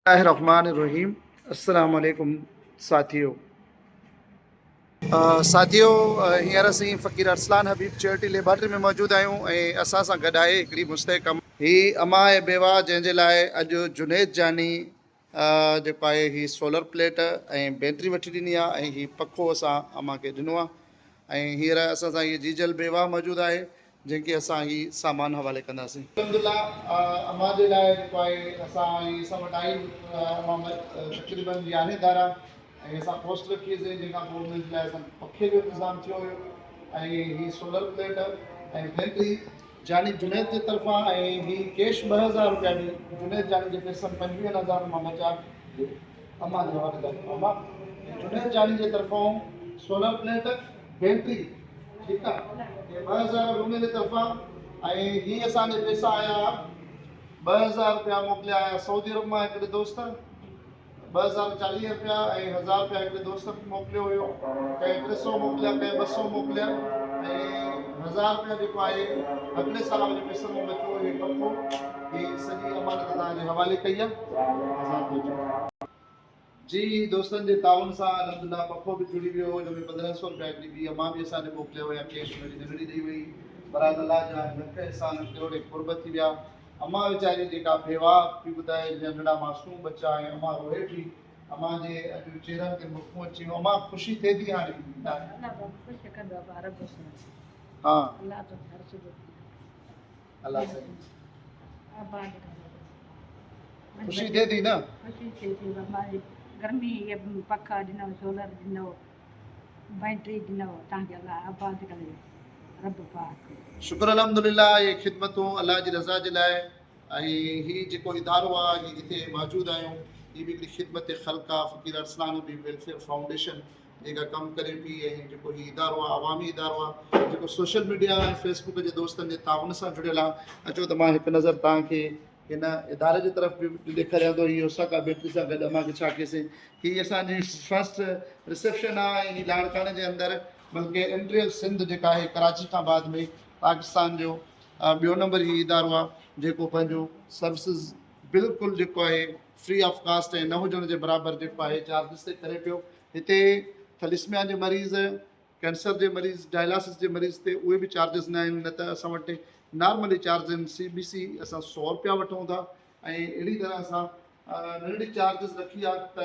रहमान अस्सलाम वालेकुम साथियों। साथियों, हींअर असीं फ़क़ीर अरसलान हबीब चैरिटी लेबॉरेटरी में मौजूद आहियूं ऐं असां सां गॾु आहे हिकिड़ी मुस्तहकम ही अमा ऐं बेवा, जंहिंजे लाइ अॼु जुनेद जानी जेको आहे ही सोलर प्लेट ऐं बैटरी वठी ॾिनी आहे ऐं ही पखो असां अमा खे ॾिनो आहे ऐं हींअर असां सां हीअ जीजल बेवा मौजूदु आहे जंहिंखे असां ही सामान हवाले कंदासीं। अल्हम्दुलिल्लाह, अमा जे लाइ जेको आहे असां वटि आई तक़रीबन 11 दारा ऐं असां पोस्ट रखीसीं, जंहिंखां पोइ उन्हनि जे लाइ असां पखे जो इंतज़ाम थियो हुयो ऐं हीअ सोलर प्लेट ऐं बैटरी जानी जुनेद जे तरफ़ां ऐं हीअ कैश 2000 रुपया बि जुनेद जानी जे पैसनि 25,000 मां बचा अमा जे हवाले अमा जुनेद जानी जे तरफ़ां सोलर प्लेट बैटरी ठीकु आहे, 2000 उन जे तरफ़ां ऐं हीअ असांजे पैसा आया 2000 रुपया मोकिलिया आया सऊदी अरब मां हिकिड़े दोस्त, 2040 रुपया ऐं 1000 रुपया हिकिड़े दोस्त मोकिलियो हुयो, कंहिं 300 मोकिलिया, कंहिं 200 मोकिलिया ऐं 1000 रुपया जेको आहे अॻिले साल जे पैसनि में बचियो हुयो पखो। हीअ सॼी अमानत तव्हांजे हवाले कई आहे जी। दोस्तनि जे ताउन सां अल्हम्दुलिल्लाह पखो बि जुड़ी वियो, हुन में 1500 रुपया हिकिड़ी ॿी अमा बि असांखे मोकिलिया हुया, कैश में नंढड़ी ॾेई वई, बरात अलाह जा लख एहसान करोड़ कुर्बत थी विया। अमा वीचारी जेका बेवा पई ॿुधाए, नंढड़ा मासूम बच्चा ऐं अमा रोए पई, अमा जे अॼु चेहरनि ते मुस्कूं अची वियूं। अमा ख़ुशी थिए थी हाणे? हा अलाह साईं ख़ुशी थिए थी न? गर्मी पखा ॾिनो, सोलर ॾिनो, बैटरी ॾिनो, तव्हांखे अलाह आबाद करे रब पाक। शुक्र अल्हम्दुलिल्लाह, ये ख़िदमतूं अलाह जी रज़ा जे लाइ ऐं हीअ जेको इदारो आहे हीअ जिते मौजूदु आहियूं, हीअ बि हिकिड़ी ख़िदमत ख़ल्क़ आहे, फ़क़ीर अरसलान हबीब वेलफेयर फाउंडेशन जेका कमु करे पई ऐं जेको हीअ इदारो आहे अवामी इदारो आहे जेको सोशल मीडिया ऐं फेसबुक जे दोस्तनि जे ताउन सां जुड़ियल आहे। अचो त मां हिकु नज़र तव्हांखे हिन इदारे जी तरफ़ बि ॾेखारियां थो। हीअ ओसाका बैटरी सां गॾु अमा खे छा कयोसीं, हीअ असांजी फस्ट रिसेप्शन आहे ऐं हीअ लाड़काने जे अंदरि, बल्कि इंट्रियल सिंध जेका आहे कराची खां बाद में पाकिस्तान जो ॿियो नंबर ही इदारो आहे जेको पंहिंजो सर्विसिस बिल्कुलु जेको आहे फ्री ऑफ कास्ट ऐं न हुजण जे बराबरि जेको आहे चार्जिस ते करे पियो। हिते थलिस्मिया जे मरीज़, कैंसर जे मरीज़, डायलिसिस जे मरीज़ ते उहे बि चार्जिस न आहिनि, न त असां वटि नॉर्मली चार्ज आहिनि। CBC असां 100 रुपया वठूं था ऐं अहिड़ी तरह असां नंढड़ी चार्जिस रखी आहे त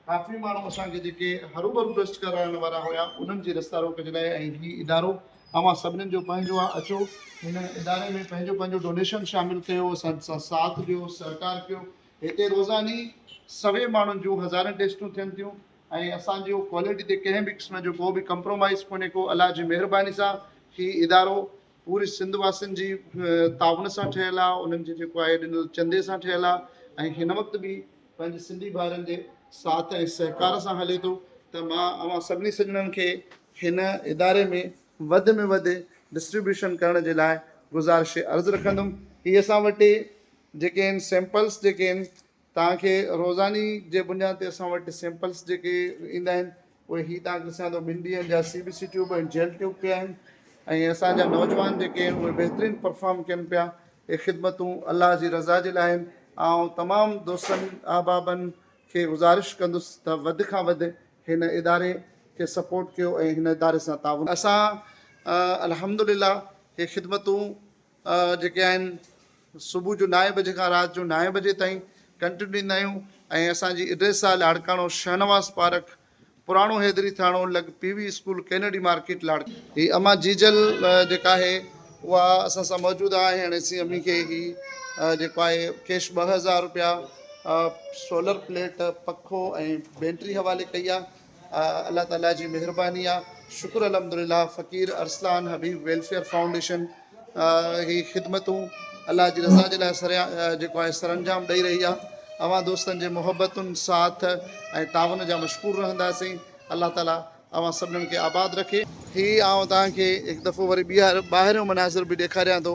काफ़ी माण्हू असांखे जेके हरूभरू ट्रस्ट कराइण वारा हुया उन्हनि जी रस्ता रोक जे लाइ ऐं हीअ इदारो अवां सभिनीनि जो पंहिंजो आहे। अचो हिन इदारे में पंहिंजो पंहिंजो डोनेशन शामिलु कयो, असां सां साथ ॾियो, सहकार कयो। हिते रोज़ानी 100 माण्हुनि जूं हज़ारनि टेस्टूं थियनि थियूं ऐं असांजो क्वालिटी ते कंहिं बि क़िस्म जो को बि कंप्रोमाइज़ कोन्हे को। अलाह जी महिरबानी सां हीअ इदारो पूरी सिंध वासियुनि जी ताउन सां ठहियलु आहे, उन्हनि जे जेको आहे ॾिनल चंदे सां ठहियलु आहे ऐं हिन वक़्तु बि पंहिंजे सिंधी भाउरनि जे साथ ऐं सहकार सां हले थो। त मां अवां सभिनी सॼणनि खे हिन इदारे में वधि डिस्ट्रीब्यूशन करण जे लाइ गुज़ारिश अर्ज़ु रखंदुमि। हीअ असां वटि जेके आहिनि सैंपल्स जेके आहिनि तव्हांखे रोज़ानी जे बुनियाद ते असां वटि सैंपल्स जेके ईंदा आहिनि उहे हीअ तव्हांखे ॾिसां थो, ॿिनि ॾींहंनि जा CBC ट्यूब ऐं जेल ट्यूब पिया आहिनि ऐं असांजा नौजवान जेके आहिनि उहे बहितरीनु परफॉर्म कनि पिया। इहे ख़िदमतूं अलाह जी रज़ा जे लाइ आहिनि। ऐं तमामु दोस्तनि अहबाबनि खे गुज़ारिश कंदुसि त वधि खां वधि हिन इदारे खे सपोर्ट कयो ऐं हिन इदारे सां ताउन। असां अल्हम्दुलिल्लाह इहे ख़िदमतूं जेके आहिनि सुबुह जो 9 बजे खां राति जो 9 बजे ताईं कंटिन्यू ॾींदा आहियूं ऐं असांजी एड्रेस आहे लाड़काणो शहनवाज़ पार्क, पुराणो हैदरी थाणो, लॻ PV स्कूल, कैनेडी मार्केट, लाड़। ही अमा जीजल जेका आहे उहा असां सां मौजूदु आहे। हाणे असीं अमी खे ही जेको आहे कैश 2000 रुपया सोलर प्लेट, पखो ऐं बैटरी हवाले कई आहे। अल्लाह ताला जी महिरबानी आहे। शुक्र अल्हम्दुलिल्लाह, फ़क़ीर अरसलान हबीब वेलफेयर फाउंडेशन ही ख़िदमतूं अल्लाह जी रज़ा जे लाइ जेको आहे सरअंजाम ॾेई रही आहे। अवां दोस्तनि जे मुहबतुनि साथ ऐं ताउन जा मशकूर रहंदासीं। अल्लाह ताला अवां सभिनीनि खे आबाद रखे। हीअ आउं तव्हांखे हिकु दफ़ो वरी ॿाहिरियों मनाज़िर बि ॾेखारियां थो,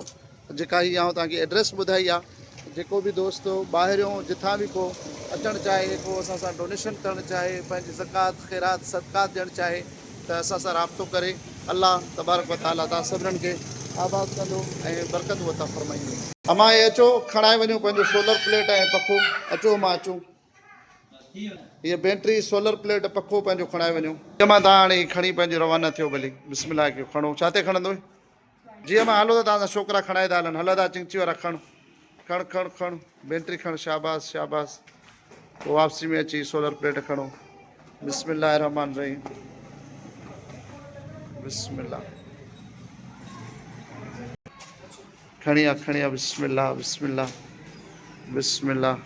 जेका हीअ आउं तव्हांखे एड्रेस ॿुधाई आहे। जेको बि दोस्त ॿाहिरियों जिथां बि को अचणु चाहे, को असां सां डोनेशन करणु चाहे, पंहिंजी ज़कात ख़ैरात सदक़ात ॾियणु चाहे त असां सां राब्तो करे। अल्लाह तबारक व तआला तव्हां सभिनीनि खे आबाद कंदो ऐं बरकत वता फ़रमाईंदो। अमा हे अचो खणाए वञो पंहिंजो सोलर प्लेट ऐं पखो। अचो मां अचूं। ये बैटरी सोलर प्लेट पखो पंहिंजो खणाए वञो जमा तव्हां हाणे खणी पंहिंजो रवाना थियो भली बिस्मिल्लाह कयो खणो छा ते खणंदो जीअं मां हलो त तव्हां सां छोकिरा खणाए था हलनि हलंदा चिंची वारा खण खण खण खण बैटरी खण शाबाश शाबाश पोइ वापसी में अची सोलर प्लेट खणो बिस्मिल्लाह रहमान रहीम बिस्मिल्लाह खणी आ बिस्मिल्लाह बिस्मिल्लाह बिस्मिल्लाह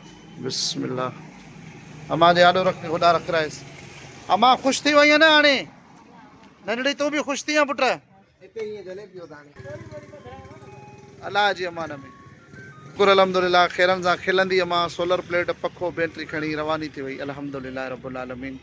बिस्मिल्लाह अम्मा जे आॾो रख होॾा रख राइस अम्मा ख़ुशि थी वई आहे न हाणे नंढड़ी तूं बि ख़ुशि थी आहे पुट अलाह जी अमान में शुक्र अल्हम्दुलिल्लाह खैरनि सां खिलंदी अम्मा सोलर प्लेट पखो बैटरी खणी रवानी थी वई अल्हम्दुलिल्लाह रब्बुल आलमीन